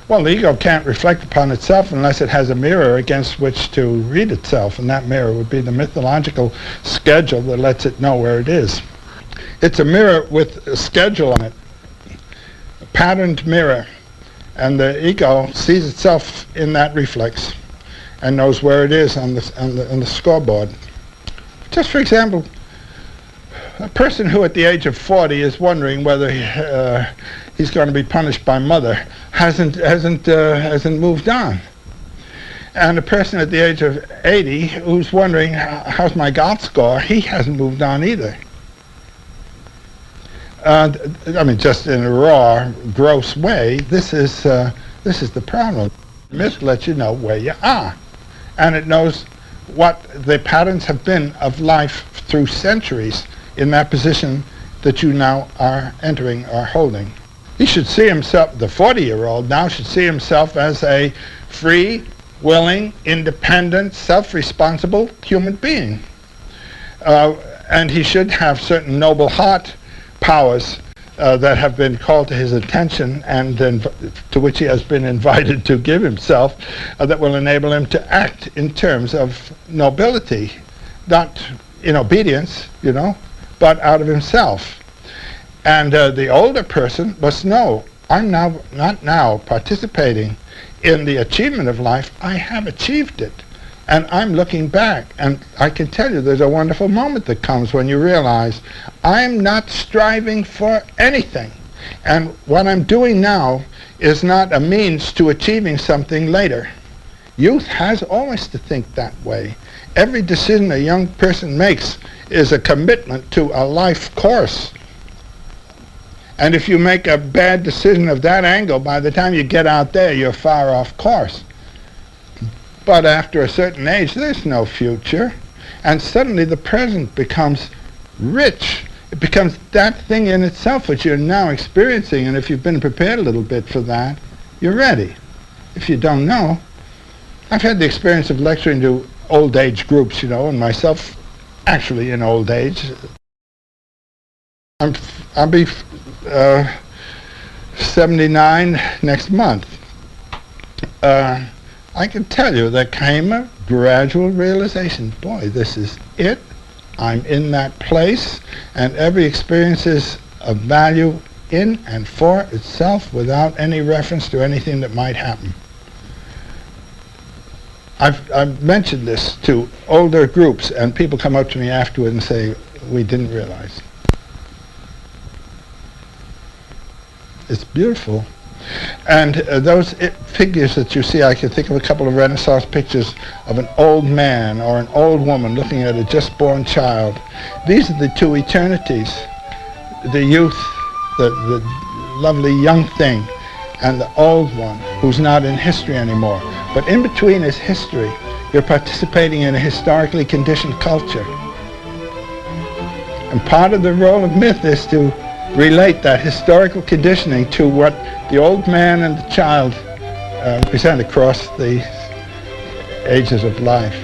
Well, the ego can't reflect upon itself unless it has a mirror against which to read itself, and that mirror would be the mythological schedule that lets it know where it is. It's a mirror with a schedule on it, a patterned mirror, and the ego sees itself in that reflex and knows where it is on the scoreboard. Just for example, a person who at the age of 40 is wondering whether he's going to be punished by mother hasn't moved on. And a person at the age of 80 who's wondering, how's my golf score, he hasn't moved on either. I mean, just in a raw, gross way, this is the problem. Myth lets you know where you are, and it knows what the patterns have been of life through centuries in that position that you now are entering or holding. He should see himself, the 40-year-old now should see himself as a free, willing, independent, self-responsible human being. And he should have certain noble heart powers that have been called to his attention and to which he has been invited to give himself, that will enable him to act in terms of nobility, not in obedience, but out of himself. And the older person must know, I'm now not now participating in the achievement of life. I have achieved it, and I'm looking back, and I can tell you there's a wonderful moment that comes when you realize I'm not striving for anything, and what I'm doing now is not a means to achieving something later. Youth has always to think that way. Every decision a young person makes is a commitment to a life course. And if you make a bad decision of that angle, by the time you get out there, you're far off course. But after a certain age, there's no future. And suddenly the present becomes rich. It becomes that thing in itself which you're now experiencing. And if you've been prepared a little bit for that, you're ready. If you don't know, I've had the experience of lecturing to old age groups, and myself actually in old age. I'll be 79 next month. I can tell you there came a gradual realization, boy, this is it. I'm in that place, and every experience is of value in and for itself without any reference to anything that might happen. I've mentioned this to older groups, and people come up to me afterward and say, we didn't realize. It's beautiful. And those figures that you see, I can think of a couple of Renaissance pictures of an old man or an old woman looking at a just born child. These are the two eternities, the youth, the lovely young thing, and the old one who's not in history anymore. But in between is history. You're participating in a historically conditioned culture. And part of the role of myth is to relate that historical conditioning to what the old man and the child present across the ages of life.